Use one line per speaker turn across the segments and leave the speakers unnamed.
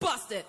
Bust it.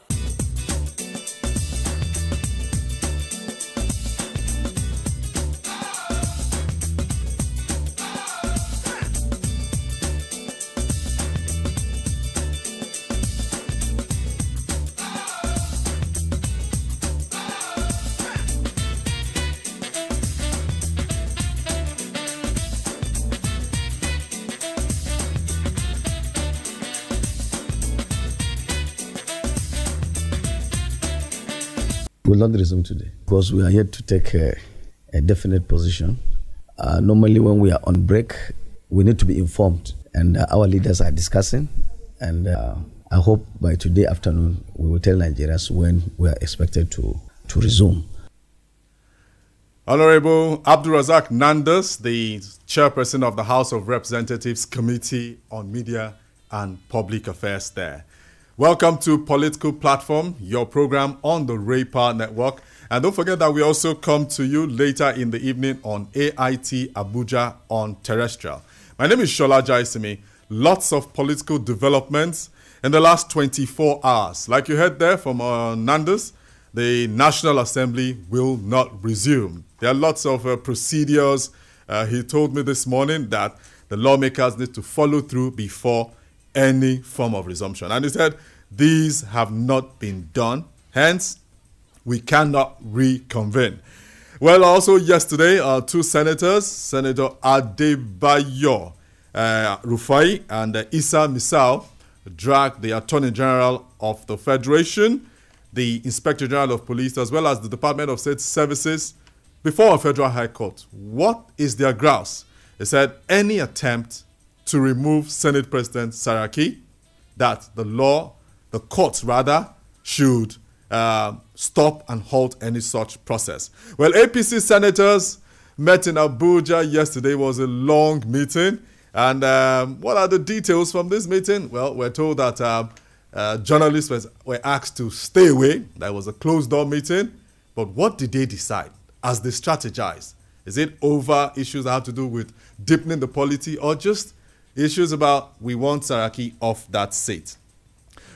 We will not resume today because we are here to take a definite position. Normally when we are on break, we need to be informed, and our leaders are discussing, and I hope by today afternoon we will tell Nigerians when we are expected to resume.
Honorable Abdulrazak Nandas, the chairperson of the House of Representatives Committee on Media and Public Affairs there. Welcome to Political Platform, your program on the Ray Power Network. And don't forget that we also come to you later in the evening on AIT Abuja on terrestrial. My name is Shola Jaisimi. Lots of political developments in the last 24 hours. Like you heard there from Nandas, the National Assembly will not resume. There are lots of procedures. He told me this morning that the lawmakers need to follow through before any form of resumption. And he said these have not been done. Hence, we cannot reconvene. Well, also yesterday, two senators, Senator Adebayo Rufai and Issa Misau, dragged the Attorney General of the Federation, the Inspector General of Police, as well as the Department of State Services before a federal high court. What is their grouse? They said any attempt to remove Senate President Saraki, that the courts rather, should stop and halt any such process. Well, APC senators met in Abuja yesterday. It was a long meeting. And what are the details from this meeting? Well, we're told that journalists were asked to stay away. That was a closed-door meeting. But what did they decide as they strategized? Is it over issues that have to do with deepening the polity, or just issues about we want Saraki off that seat?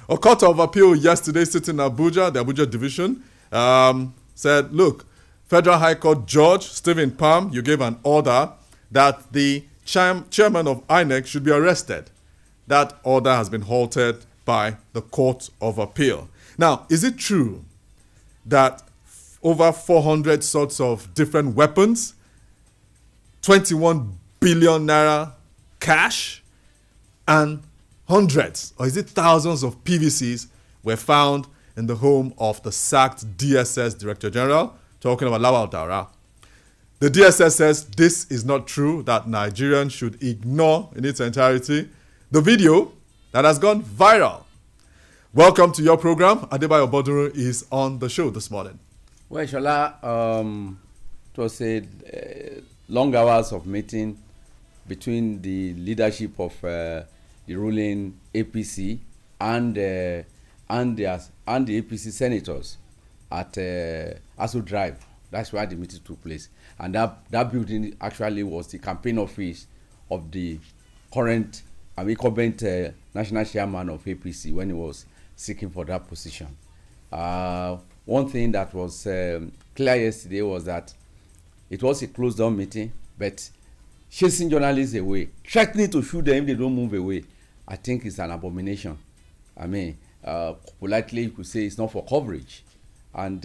A court of appeal yesterday sitting in Abuja, the Abuja division, said, look, Federal High Court Judge Stephen Palm, you gave an order that the chairman of INEC should be arrested. That order has been halted by the Court of Appeal. Now, is it true that over 400 sorts of different weapons, 21 billion naira cash, and hundreds, or is it thousands of PVCs were found in the home of the sacked DSS Director General, talking about Lawal Daura? The DSS says this is not true, that Nigerians should ignore in its entirety the video that has gone viral. Welcome to your program. Adebayo Boduru is on the show this morning.
Well, Shola, it was a long hours of meeting between the leadership of the ruling APC and the APC senators at Aso Drive. That's where the meeting took place. And that building actually was the campaign office of the current incumbent national chairman of APC when he was seeking for that position. One thing that was clear yesterday was that it was a closed-down meeting, but chasing journalists away, threatening to shoot them if they don't move away, I think it's an abomination. I mean, politely you could say it's not for coverage. And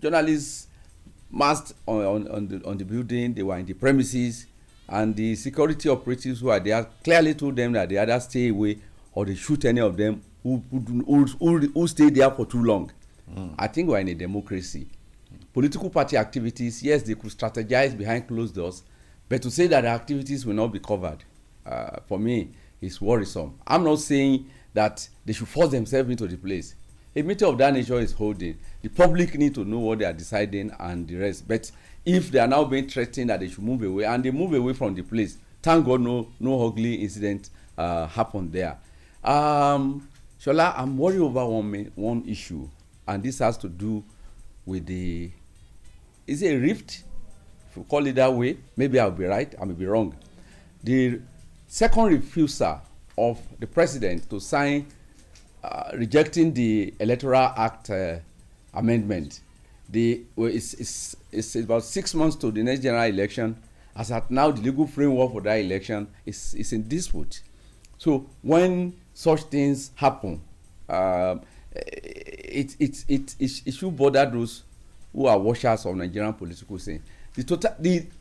journalists masked on the building, they were in the premises, and the security operatives who are there clearly told them that they either stay away or they shoot any of them who stay there for too long. I think we're in a democracy. Political party activities, yes, they could strategize behind closed doors, but to say that the activities will not be covered, for me, is worrisome. I'm not saying that they should force themselves into the place. A meeting of that nature is holding. The public need to know what they are deciding and the rest. But if they are now being threatened that they should move away, and they move away from the place, thank God no ugly incident happened there. Shola, I'm worried over one issue, and this has to do with is it a rift? If you call it that way, maybe I'll be right, I may be wrong. The second refusal of the president to sign rejecting the Electoral Act amendment. It's about 6 months to the next general election. As at now, the legal framework for that election is in dispute. So when such things happen, it should bother those who are watchers of Nigerian political scene.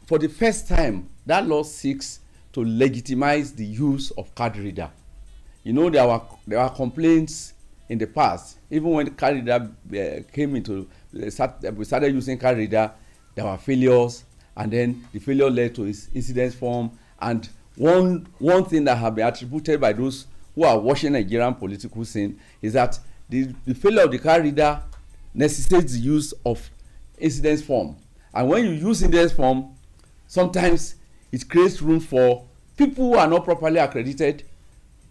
For the first time, that law seeks to legitimize the use of card reader. You know, there were complaints in the past, even when the card reader came into, we started using card reader, there were failures, and then the failure led to incident form. And one thing that have been attributed by those who are watching Nigerian political scene is that the failure of the card reader necessitates the use of incident form. And when you use incident form, sometimes it creates room for people who are not properly accredited,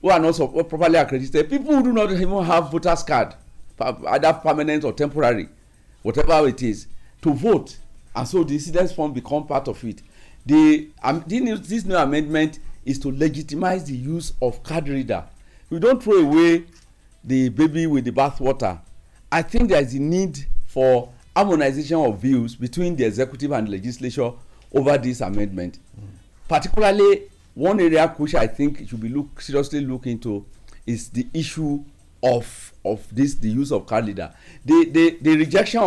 people who do not even have voters card, either permanent or temporary, whatever it is, to vote. And so the incident form become part of it. This new amendment is to legitimize the use of card reader. We don't throw away the baby with the bathwater. I think there is a need for harmonization of views between the executive and the legislature over this amendment. Particularly, one area which I think should be seriously looked into is the issue of the use of card reader. The rejection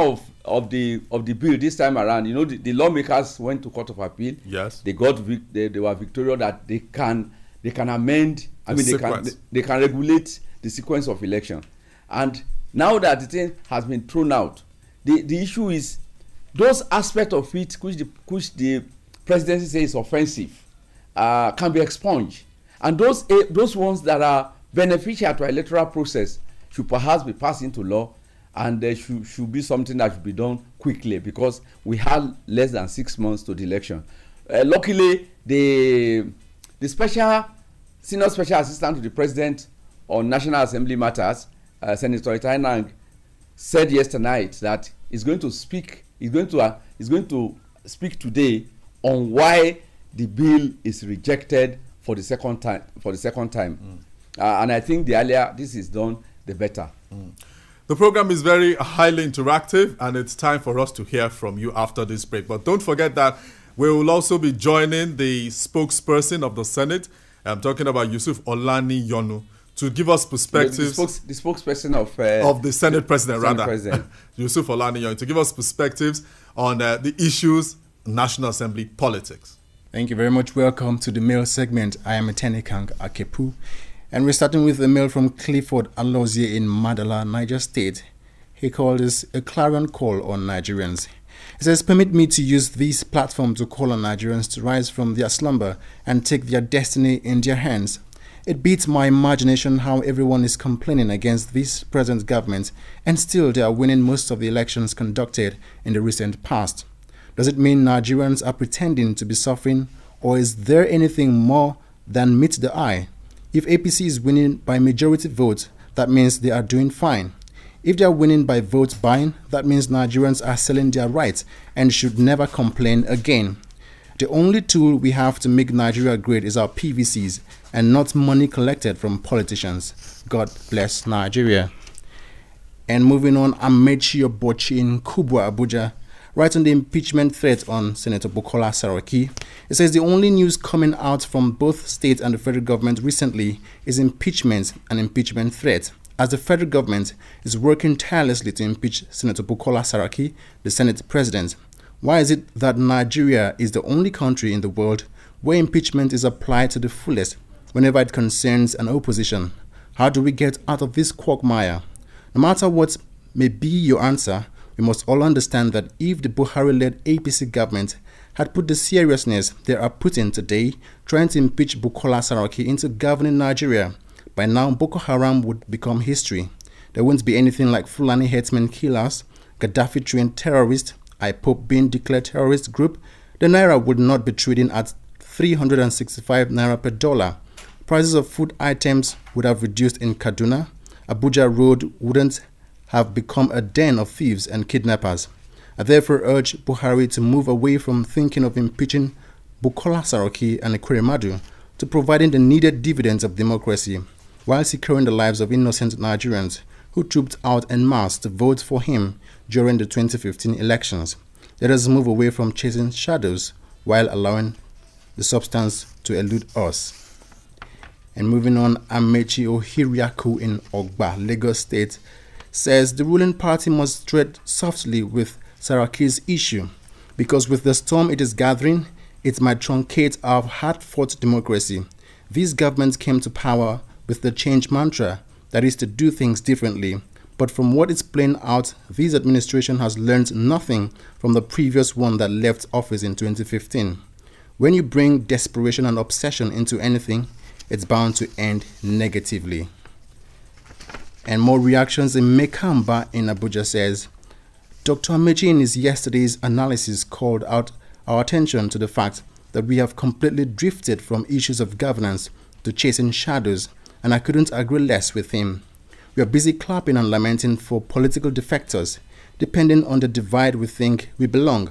of the bill this time around, you know, the lawmakers went to Court of Appeal. Yes. They were victorious that they can amend. They can regulate the sequence of election. And now that the thing has been thrown out, the issue is those aspects of it which the presidency says is offensive can be expunged, and those ones that are beneficial to our electoral process should perhaps be passed into law, and there should be something that should be done quickly, because we have less than 6 months to the election. Luckily, the senior special assistant to the president on National Assembly matters, Senator Ait said yesterday night that he's going to speak today on why the bill is rejected for the second time. And I think the earlier this is done, the better.
The program is very highly interactive, and it's time for us to hear from you after this break. But don't forget that we will also be joining the spokesperson of the Senate. I'm talking about Yusuf Olani Yonu, to give us perspectives.
The spokesperson
of the Senate President, Yusuf Olani Yonu, to give us perspectives on the issues National Assembly politics.
Thank you very much. Welcome to the mail segment. I am Etenikang Akepu, and we're starting with a mail from Clifford Alozie in Madala, Niger State. He called this a clarion call on Nigerians. He says, permit me to use this platform to call on Nigerians to rise from their slumber and take their destiny in their hands. It beats my imagination how everyone is complaining against this present government, and still they are winning most of the elections conducted in the recent past. Does it mean Nigerians are pretending to be suffering, or is there anything more than meets the eye? If APC is winning by majority vote, that means they are doing fine. If they are winning by vote buying, that means Nigerians are selling their rights and should never complain again. The only tool we have to make Nigeria great is our PVCs and not money collected from politicians. God bless Nigeria. And moving on, Amechi Obochi in Kubwa, Abuja, writing the impeachment threat on Senator Bukola Saraki. It says the only news coming out from both state and the federal government recently is impeachment and impeachment threat, as the federal government is working tirelessly to impeach Senator Bukola Saraki, the Senate President. Why is it that Nigeria is the only country in the world where impeachment is applied to the fullest whenever it concerns an opposition? How do we get out of this quagmire? No matter what may be your answer, we must all understand that if the Buhari-led APC government had put the seriousness they are putting today, trying to impeach Bukola Saraki into governing Nigeria, by now Boko Haram would become history. There wouldn't be anything like Fulani herdsmen killers, Gaddafi-trained terrorists, IPOP being declared terrorist group. The Naira would not be trading at 365 Naira per dollar. Prices of food items would have reduced in Kaduna. Abuja Road wouldn't have become a den of thieves and kidnappers. I therefore urge Buhari to move away from thinking of impeaching Bukola Saraki and Ekweremadu to providing the needed dividends of democracy. while securing the lives of innocent Nigerians who trooped out en masse to vote for him during the 2015 elections. Let us move away from chasing shadows while allowing the substance to elude us. And moving on, Amechi Ohiriaku in Ogba, Lagos State, says the ruling party must tread softly with Saraki's issue, because with the storm it is gathering, it might truncate our hard-fought democracy. This government came to power with the change mantra, that is to do things differently. But from what is playing out, this administration has learned nothing from the previous one that left office in 2015. When you bring desperation and obsession into anything, it's bound to end negatively. And more reactions in Mekamba in Abuja says, Dr. Amechi in his yesterday's analysis called out our attention to the fact that we have completely drifted from issues of governance to chasing shadows, and I couldn't agree less with him. We are busy clapping and lamenting for political defectors, depending on the divide we think we belong.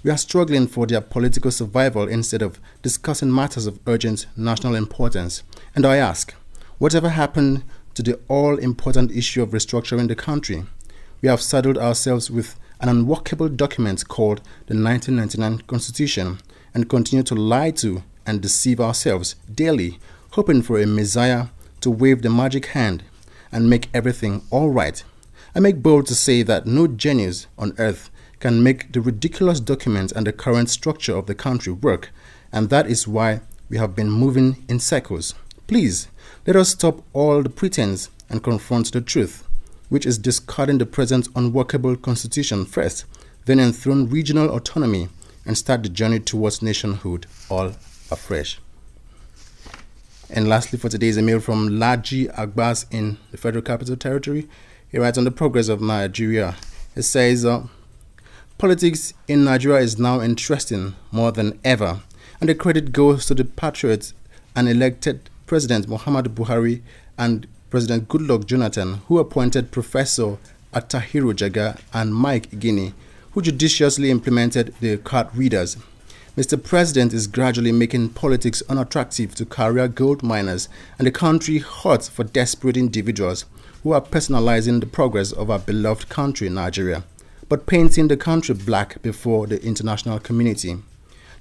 We are struggling for their political survival instead of discussing matters of urgent national importance. And I ask, whatever happened to the all-important issue of restructuring the country? We have saddled ourselves with an unworkable document called the 1999 Constitution and continue to lie to and deceive ourselves daily, hoping for a messiah to wave the magic hand and make everything all right. I make bold to say that no genius on earth can make the ridiculous document and the current structure of the country work, and that is why we have been moving in circles. Please, let us stop all the pretense and confront the truth, which is discarding the present unworkable constitution first, then enthrone regional autonomy and start the journey towards nationhood all afresh. And lastly for today is a mail from Laji Agbas in the Federal Capital Territory. He writes on the progress of Nigeria. It says, politics in Nigeria is now interesting more than ever, and the credit goes to the patriots and elected President Muhammadu Buhari and President Goodluck Jonathan, who appointed Professor Atahiru Jaga and Mike Igini, who judiciously implemented the card readers. Mr. President is gradually making politics unattractive to career gold miners and the country hot for desperate individuals who are personalizing the progress of our beloved country, Nigeria, but painting the country black before the international community.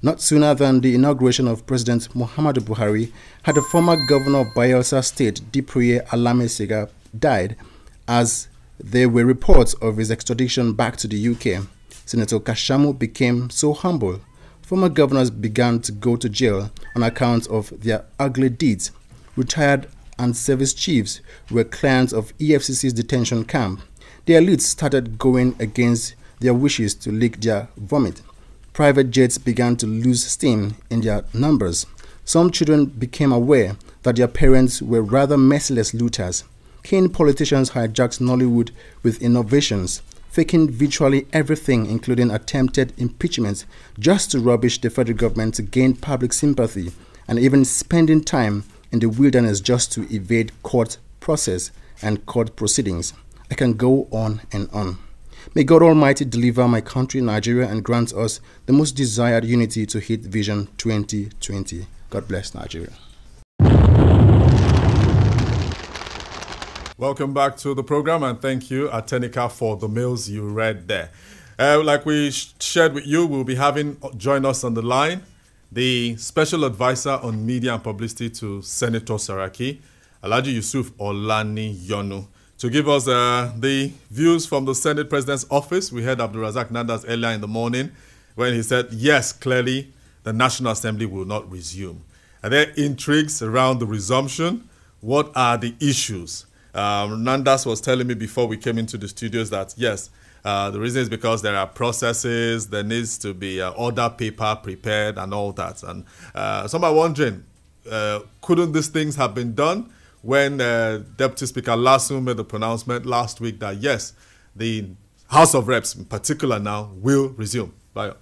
Not sooner than the inauguration of President Muhammadu Buhari had the former governor of Bayelsa State, Dipriye Alamesega, died, as there were reports of his extradition back to the UK. Senator Kashamu became so humble. Former governors began to go to jail on account of their ugly deeds. Retired and service chiefs were clients of EFCC's detention camp. The elites started going against their wishes to lick their vomit. Private jets began to lose steam in their numbers. Some children became aware that their parents were rather merciless looters. Keen politicians hijacked Nollywood with innovations, faking virtually everything, including attempted impeachment, just to rubbish the federal government to gain public sympathy, and even spending time in the wilderness just to evade court process and court proceedings. I can go on and on. May God Almighty deliver my country, Nigeria, and grant us the most desired unity to hit Vision 2020. God bless Nigeria.
Welcome back to the program, and thank you, Atenika, for the mails you read there. Like we shared with you, we'll be having join us on the line the Special Advisor on Media and Publicity to Senator Saraki, Alhaji Yusuf Olani Yonu, to give us the views from the Senate President's office. We heard Abdulrazak Nandas earlier in the morning when he said, yes, clearly the National Assembly will not resume. Are there intrigues around the resumption? What are the issues? Nandas was telling me before we came into the studios that, yes, the reason is because there are processes, there needs to be order paper prepared and all that. And some are wondering, couldn't these things have been done when Deputy Speaker Lasso made the pronouncement last week that, yes, the House of Reps in particular now will resume? Well,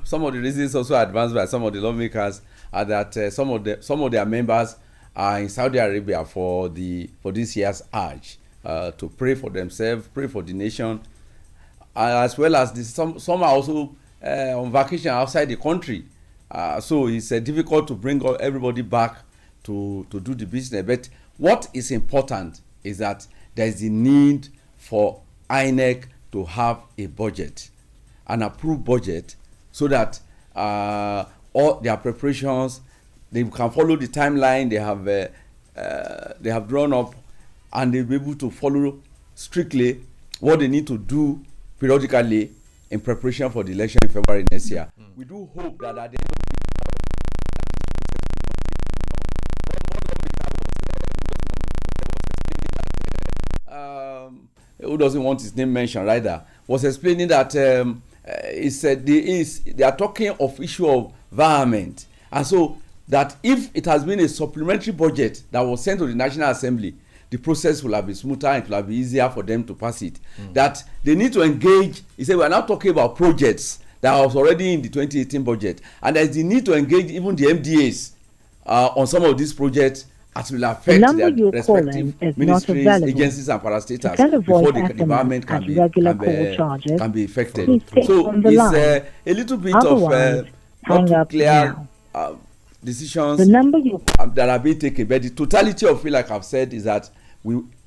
some of the reasons also advanced by some of the lawmakers are that some of their members are in Saudi Arabia for this year's Hajj, to pray for themselves, pray for the nation, as well as some are also on vacation outside the country. So it's difficult to bring everybody back to do the business. But what is important is that there is the need for INEC to have a budget, an approved budget, so that all their preparations, they can follow the timeline they have drawn up, and they'll be able to follow strictly what they need to do periodically in preparation for the election in February next year. We do hope that at the end of who doesn't want his name mentioned, rather, was explaining that he said they are talking of issue of environment, and so that if it has been a supplementary budget that was sent to the National Assembly, the process will have been smoother and it will have been easier for them to pass it. That they need to engage. He said we are now talking about projects that was already in the 2018 budget, and there is the need to engage even the MDAs on some of these projects, as will affect their respective ministries, agencies, and parastatals before the environment can be affected. So it's a little bit of not too clear decisions that are being taken. But the totality of it, like I've said, is that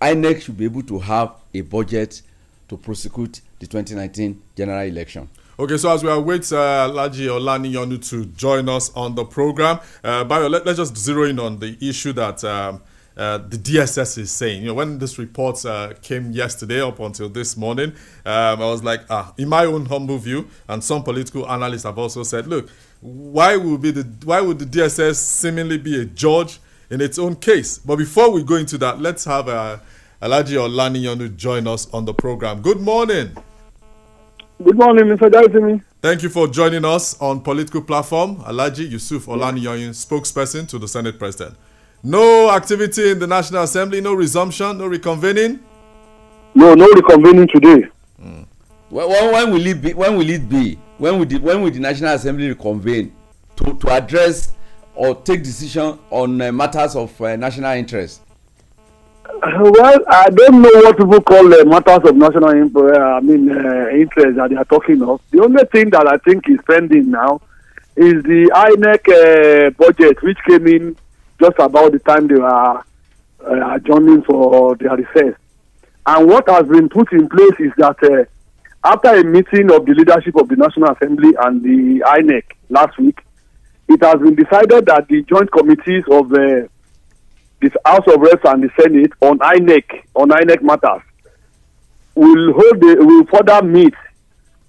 INEC should be able to have a budget to prosecute the 2019 general election.
Okay, so as we await Alhaji Olaniyonu to join us on the program, Bayo, let's just zero in on the issue that the DSS is saying. You know, when this report came yesterday up until this morning, I was like, in my own humble view, and some political analysts have also said, look, why would the DSS seemingly be a judge in its own case? But before we go into that, let's have Alhaji Olaniyonu join us on the program. Good morning.
Good morning, Mr. Daisy.
Thank you for joining us on Political Platform. Alhaji Yusuf Olaniyonu, spokesperson to the Senate President. No activity in the National Assembly, no resumption, no reconvening?
No reconvening today.
When will it be? When will the National Assembly reconvene to address or take decision on matters of national interest?
Well, I don't know what people call matters of national interest that they are talking of. The only thing that I think is pending now is the INEC budget, which came in just about the time they were adjourning for their recess. And what has been put in place is that after a meeting of the leadership of the National Assembly and the INEC last week, it has been decided that the joint committees of the House of Reps and the Senate on INEC matters will further meet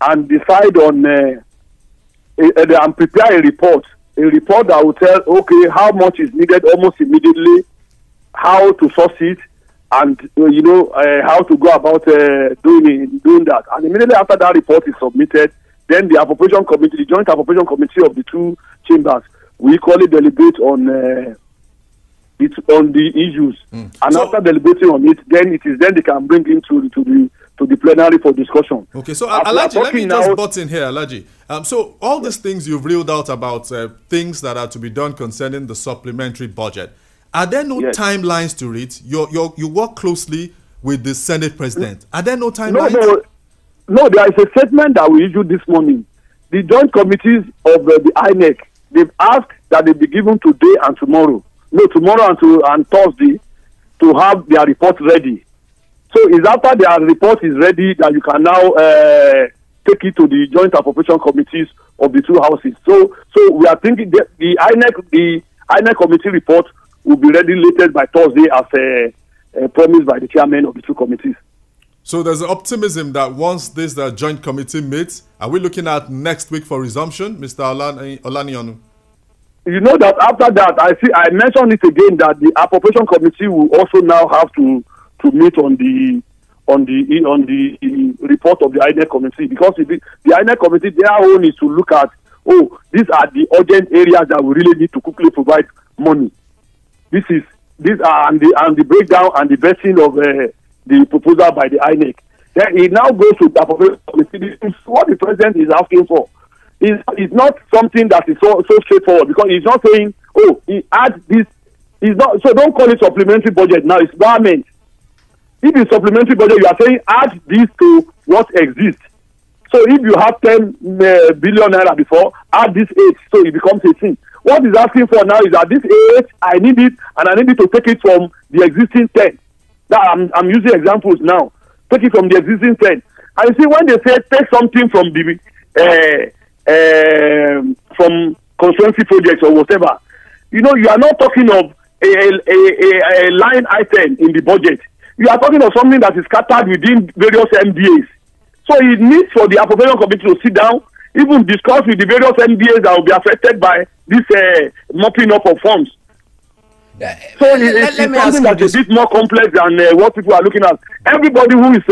and decide on and prepare a report that will tell, okay, how much is needed almost immediately, how to source it, and how to go about doing that. And immediately after that report is submitted, then the appropriation committee, the joint appropriation committee of the two chambers, will equally deliberate on the issues. And so, after deliberating on it, then they can bring it to the plenary for discussion.
Okay, so Alhaji, let me just butt in here, Alhaji. So all these things you've reeled out about things that are to be done concerning the supplementary budget, are there no timelines to it? You work closely with the Senate President. Are there no timelines?
No, there is a statement that we issued this morning. The joint committees of the INEC, they've asked that they be given today and tomorrow. No, tomorrow and Thursday to have their report ready. So it's after their report is ready that you can now take it to the joint appropriation committees of the two houses. So we are thinking that the INEC committee report will be ready latest by Thursday as promised by the chairman of the two committees.
So there's an optimism that once this joint committee meets, are we looking at next week for resumption, Mr. Olaniyonu?
You know that after that, I mentioned it again that the appropriation committee will also now have to meet on the report of the INEC committee, because the INEC committee, their own is to look at, these are the urgent areas that we really need to quickly provide money. These are and the breakdown and the vesting of the proposal by the INEC. Then it now goes to the appropriation committee. This is what the president is asking for. It's not something that is so straightforward, because he's not saying, he adds this. It's not, so don't call it supplementary budget now. It's government. If it's supplementary budget, you are saying add this to what exists. So if you have 10 billion naira before, add this 8, so it becomes 18. What he's asking for now is at this age, I need it, and I need it to take it from the existing 10. That I'm using examples now. Take it from the existing 10. And you see, when they say take something from the from constituency projects or whatever, you know, you are not talking of a line item in the budget. You are talking of something that is scattered within various MDAs. So it needs for the appropriation committee to sit down, even discuss with the various MDAs that will be affected by this mopping up of funds. So it's something that's a bit more complex than what people are looking at. Everybody who is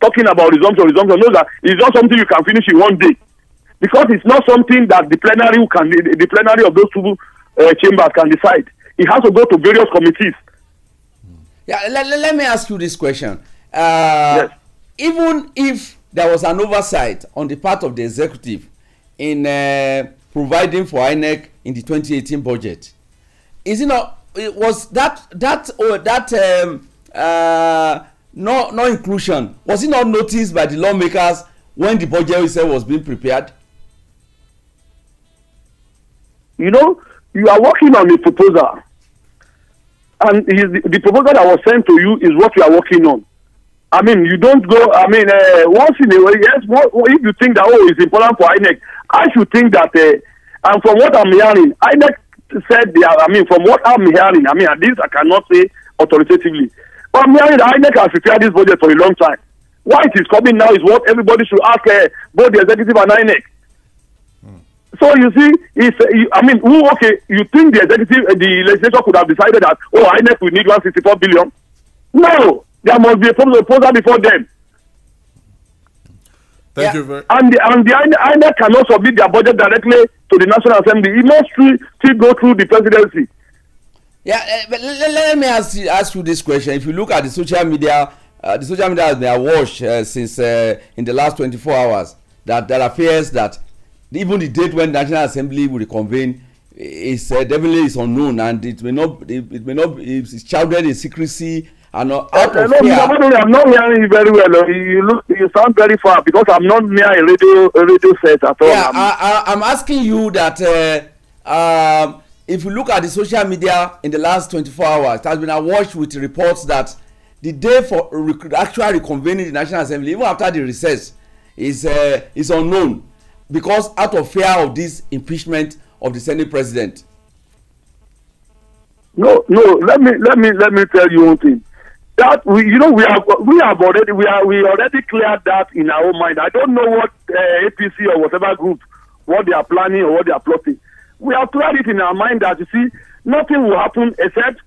talking about resumption knows that it's not something you can finish in one day, because it's not something that the plenary of those two chambers can decide. It has to go to various committees.
Yeah, let me ask you this question.
Yes.
Even if there was an oversight on the part of the executive in providing for INEC in the 2018 budget, is it not? Was that no inclusion, was it not noticed by the lawmakers when the budget itself was being prepared?
You know, you are working on a proposal, and the proposal that was sent to you is what you are working on. I mean, you don't go, I mean, once in a way, yes, if you think that, oh, it's important for INEC, I should think that, and from what I'm hearing, INEC said, from what I'm hearing, at least I cannot say authoritatively, but I'm hearing that INEC has prepared this budget for a long time. Why it is coming now is what everybody should ask both the executive and INEC. So you see, you think the executive, the legislature could have decided that, oh, INEC will need 164 billion? No, there must be a proposal before them.
Thank you very much.
And the INEC cannot submit their budget directly to the National Assembly. It must still go through the presidency.
Yeah, but let me ask you this question. If you look at the social media has been awash since in the last 24 hours that there appears that even the date when the National Assembly will reconvene is definitely is unknown, and it may not it's shrouded in secrecy and out of fear.
I'm not hearing you very well. You sound very far because I'm not near a radio set at all.
Yeah, I'm asking you that if you look at the social media in the last 24 hours, it has been awash with reports that the day for actually reconvening the National Assembly, even after the recess, is unknown, because out of fear of this impeachment of the Senate President.
No. Let me tell you one thing. That we already cleared that in our own mind. I don't know what APC or whatever group, what they are planning or what they are plotting. We have cleared it in our mind that, you see, nothing will happen except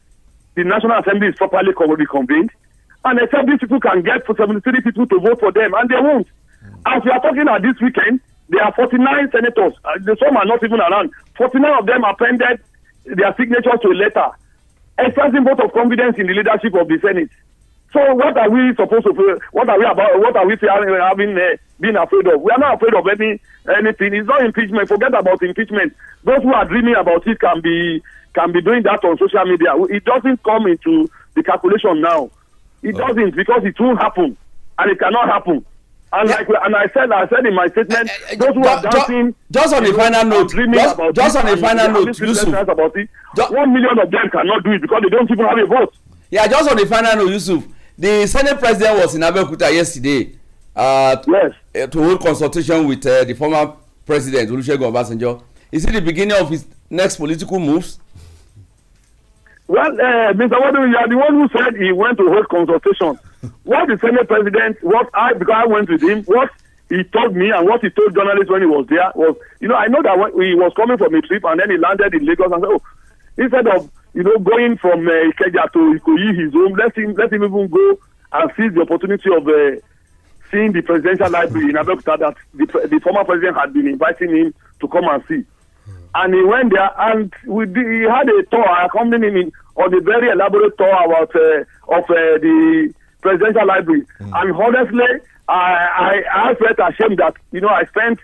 the National Assembly is properly reconvened, and except these people can get 73 people to vote for them, and they won't. As we are talking at this weekend, there are 49 senators. Some are not even around. 49 of them appended their signatures to a letter expressing vote of confidence in the leadership of the Senate. So what are we supposed to feel? What are we about? What are we being afraid of? We are not afraid of anything. It's not impeachment. Forget about impeachment. Those who are dreaming about it can be doing that on social media. It doesn't come into the calculation now. It doesn't, because it won't happen, and it cannot happen. And I said in my statement, those who are dancing,
just on a final note, just on a final note, Yusuf,
1 million of them cannot do it because they don't even have a vote.
Yeah, just on a final note, Yusuf, the Senate President was in Abeokuta yesterday to hold consultation with the former President Olusegun Obasanjo. Is it the beginning of his next political moves?
Well, Mr. Wadu, you are the one who said he went to hold consultation. What the Senate President, because I went with him, what he told me and what he told journalists when he was there was, I know that when he was coming from a trip and then he landed in Lagos and said, instead of, going from Ikeja to Ikoyi, his home, let him even go and seize the opportunity of seeing the presidential library in Abeokuta that the former president had been inviting him to come and see. And he went there, and he had a tour. I accompanied him on a very elaborate tour about of the presidential library. And honestly, I felt ashamed that I spent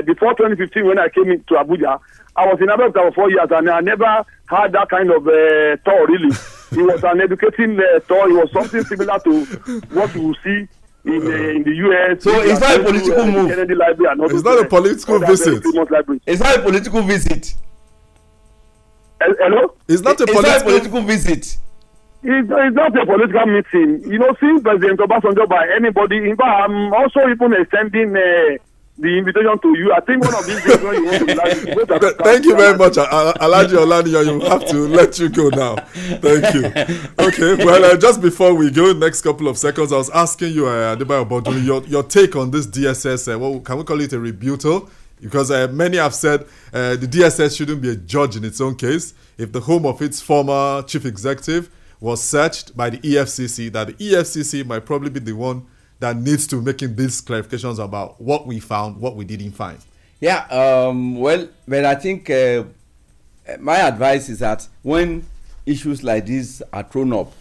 before 2015 when I came into Abuja. I was in Abuja for 4 years, and I never had that kind of tour. Really, it was an educating tour. It was something similar to what you will see in the US.
So it's not a political move.
It's not a political visit.
It's not a political visit.
Hello?
It's not a
It's not a
political.
political visit.
It's not a political meeting. You know, since President Obasanjo by anybody, in fact, I'm also even extending the invitation to you. I think one of these days when you want to go to
Thank you very much, Alhaji Olaniyan. You have to let you go now. Thank you. Okay, well, just before we go, next couple of seconds, I was asking you, Adebayo Bodun, your take on this DSS. What can we call it, a rebuttal? Because many have said the DSS shouldn't be a judge in its own case. If the home of its former chief executive was searched by the EFCC, that the EFCC might probably be the one that needs to making these clarifications about what we found, what we didn't find.
Yeah, well, but I think my advice is that when issues like this are thrown up,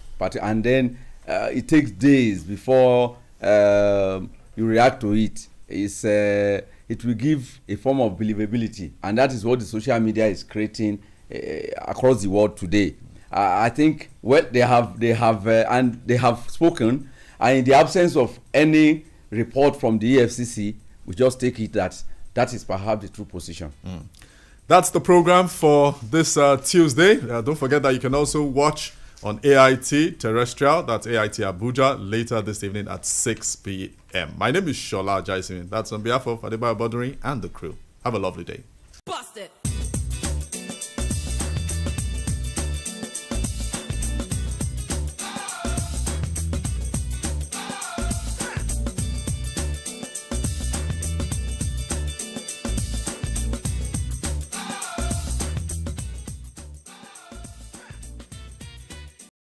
and then it takes days before you react to it, it will give a form of believability, and that is what the social media is creating across the world today. I think they have spoken, and in the absence of any report from the EFCC, we just take it that is perhaps the true position.
That's the program for this Tuesday. Don't forget that you can also watch on AIT Terrestrial, that's AIT Abuja, later this evening at 6 p.m. My name is Shola Jaisimin. That's on behalf of Adebayo Bodun and the crew. Have a lovely day.
Bust it.